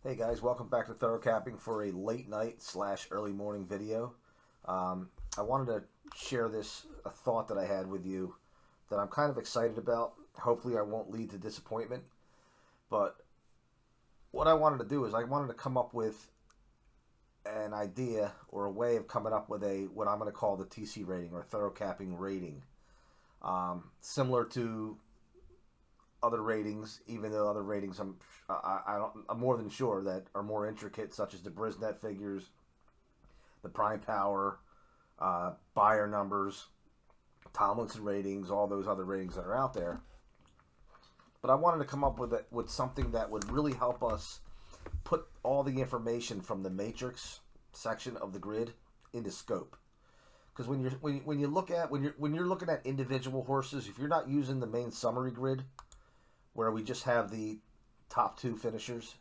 Hey guys, welcome back to Thorough Capping for a late night / early morning video. I wanted to share a thought that I had with you that I'm kind of excited about. Hopefully I won't lead to disappointment. But what I wanted to do is I wanted to come up with an idea or a way of coming up with what I'm going to call the TC rating or Thorough Capping rating. Similar to other ratings, even though other ratings I'm more than sure that are more intricate, such as the Brisnet figures, the Prime Power, buyer numbers, Tomlinson ratings, all those other ratings that are out there. But I wanted to come up with something that would really help us put all the information from the matrix section of the grid into scope. Because when you're looking at individual horses, if you're not using the main summary grid, where we just have the top two finishers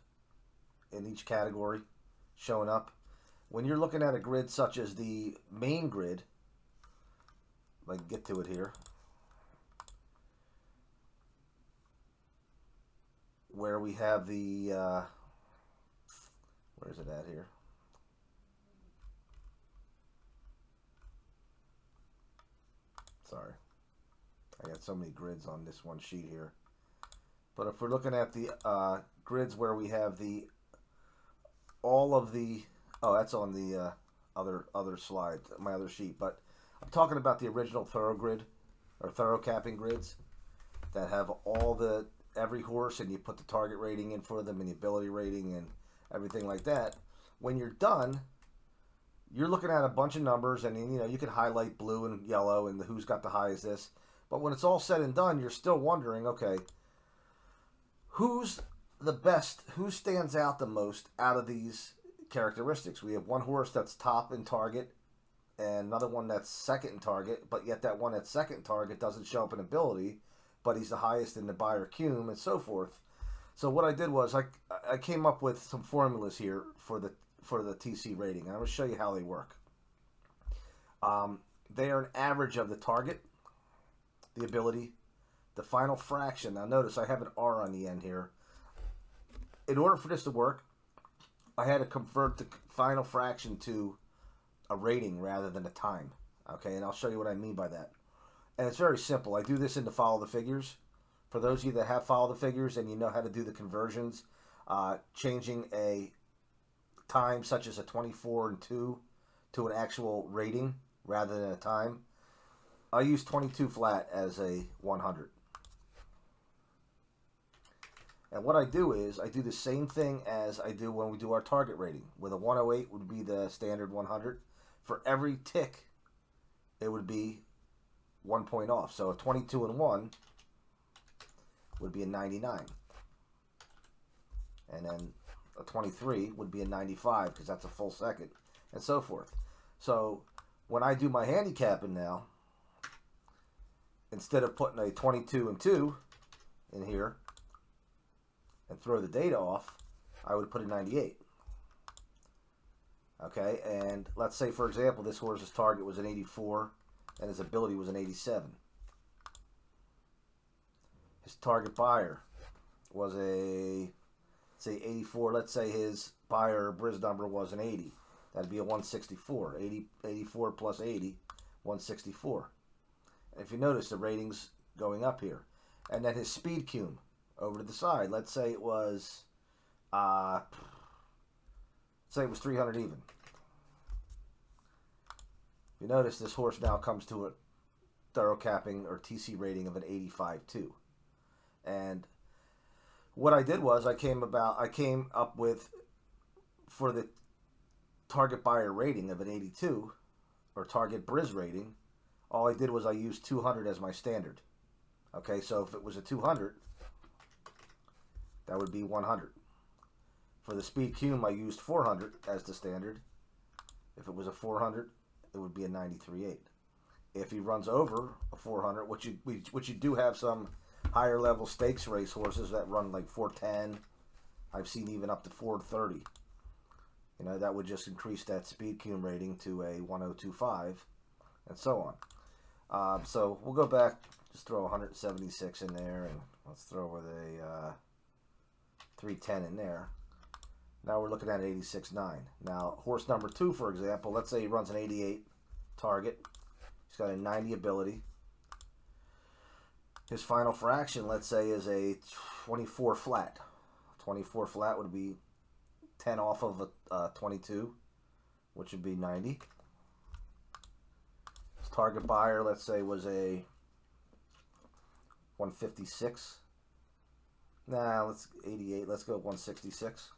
in each category showing up, when you're looking at a grid such as the main grid, if I can get to it here, where we have the where's it at here? Sorry, I got so many grids on this one sheet here. But if we're looking at the grids where we have that's on the other slide, my other sheet. But I'm talking about the original Thorough grid or Thorough Capping grids that have every horse, and you put the target rating in for them and the ability rating and everything like that. When you're done, you're looking at a bunch of numbers, and you can highlight blue and yellow and who's got the highest this. But when it's all said and done, you're still wondering, okay, who's the best? Who stands out the most out of these characteristics? We have one horse that's top in target and another one that's second in target, but yet that one that's second in target doesn't show up in ability, but he's the highest in the buyer cum and so forth. So what I did was I came up with some formulas here for the TC rating. And I'm going to show you how they work. They are an average of the target, the ability, the final fraction. Now notice I have an R on the end here. In order for this to work, I had to convert the final fraction to a rating rather than a time. Okay, and I'll show you what I mean by that. And it's very simple. I do this in the Follow the Figures. For those of you that have Follow the Figures and you know how to do the conversions, changing a time such as a 24 and 2 to an actual rating rather than a time, I use 22 flat as a 100. And what I do is I do the same thing as I do when we do our target rating. With a 108 would be the standard 100. For every tick, it would be 1 point off. So a 22 and 1 would be a 99. And then a 23 would be a 95 because that's a full second, and so forth. So when I do my handicapping now, instead of putting a 22 and 2 in here and throw the data off, I would put a 98. Okay, and let's say, for example, this horse's target was an 84 and his ability was an 87. His target buyer was say 84. Let's say his buyer Bris number was an 80. That'd be a 164. 84 plus 80, 164. And if you notice, the rating's going up here. And then his speed cum over to the side. Let's say it was, say it was 300 even. You notice this horse now comes to a Thorough Capping or TC rating of an 85 too. And what I did was I came up with, for the target buyer rating of an 82 or target Bris rating, all I did was I used 200 as my standard. Okay, so if it was a 200, that would be 100. For the speed cum, I used 400 as the standard. If it was a 400, it would be a 93.8. If he runs over a 400, which you do have some higher level stakes race horses that run like 410. I've seen even up to 430. That would just increase that speed cum rating to a 1025 and so on. So we'll go back, just throw 176 in there, and let's throw with a 310 in there. Now we're looking at 86.9. Now, horse number 2, for example, let's say he runs an 88 target. He's got a 90 ability. His final fraction, let's say, is a 24 flat. 24 flat would be 10 off of a 22, which would be 90. His target buyer, let's say, was a 156. Nah, let's 88. Let's go 166.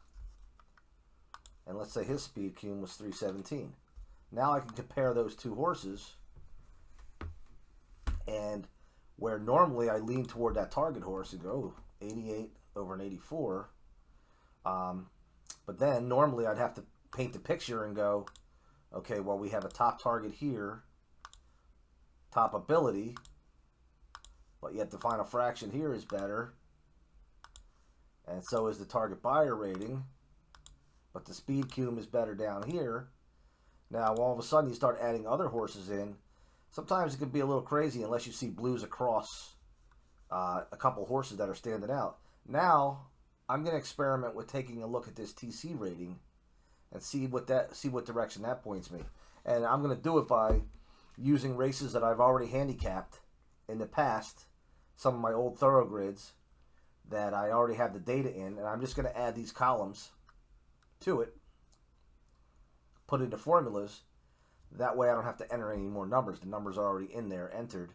And let's say his speed cum was 317. Now I can compare those two horses, and where normally I lean toward that target horse and go 88 over an 84, but then normally I'd have to paint the picture and go, okay, well, we have a top target here, top ability, but yet the final fraction here is better, and so is the target buyer rating, but the speed cum is better down here. Now, all of a sudden, you start adding other horses in. Sometimes it can be a little crazy unless you see blues across a couple horses that are standing out. Now, I'm going to experiment with taking a look at this TC rating and see what direction that points me. And I'm going to do it by using races that I've already handicapped in the past, some of my old thoroughgrids that I already have the data in, and I'm just going to add these columns to it, put into formulas. That way I don't have to enter any more numbers. The numbers are already in there, entered,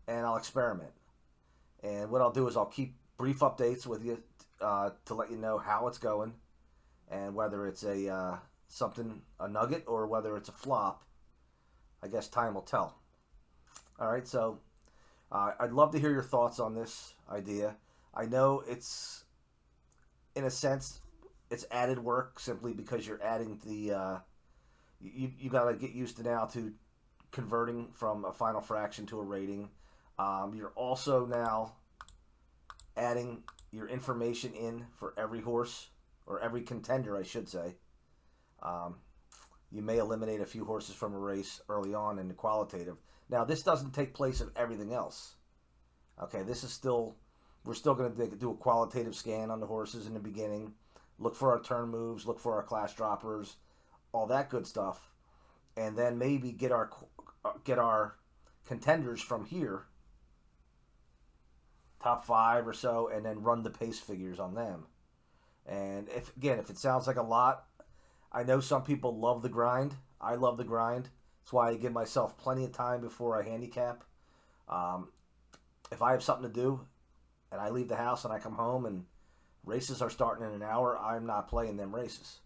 and I'll experiment. And what I'll do is I'll keep brief updates with you to let you know how it's going, and whether it's a nugget or whether it's a flop. I guess time will tell. All right, so I'd love to hear your thoughts on this idea. I know it's, in a sense, it's added work simply because you're adding the you got to get used to now to converting from a final fraction to a rating. You're also now adding your information in for every horse, or every contender, I should say. You may eliminate a few horses from a race early on in the qualitative. Now, this doesn't take place of everything else. Okay, this is still, we're still going to do a qualitative scan on the horses in the beginning. Look for our turn moves, look for our class droppers, all that good stuff, and then maybe get our contenders from here, top 5 or so, and then run the pace figures on them. And if it sounds like a lot, I know some people love the grind. I love the grind. That's why I give myself plenty of time before I handicap. If I have something to do and I leave the house and I come home and races are starting in an hour, I'm not playing them races.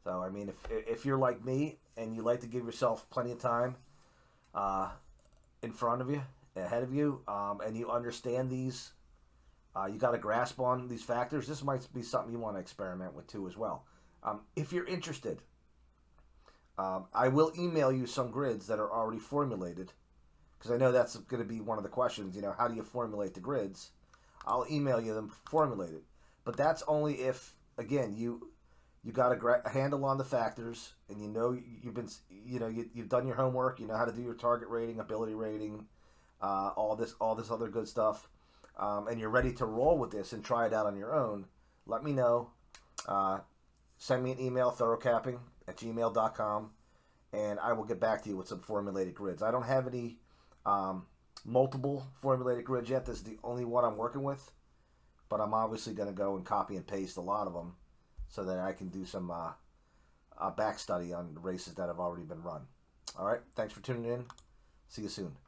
So, I mean, if you're like me and you like to give yourself plenty of time in front of you, ahead of you, and you understand these, you got a grasp on these factors, this might be something you want to experiment with too as well. If you're interested, I will email you some grids that are already formulated, because I know that's going to be one of the questions, how do you formulate the grids? I'll email you them formulated. But that's only if, again, you got a handle on the factors, and you've done your homework, you know how to do your target rating, ability rating, all this other good stuff, and you're ready to roll with this and try it out on your own. Let me know. Send me an email, thoroughcapping@gmail.com, and I will get back to you with some formulated grids. I don't have any multiple formulated grids yet. This is the only one I'm working with, but I'm obviously going to go and copy and paste a lot of them so that I can do some back study on the races that have already been run. All right, thanks for tuning in. See you soon.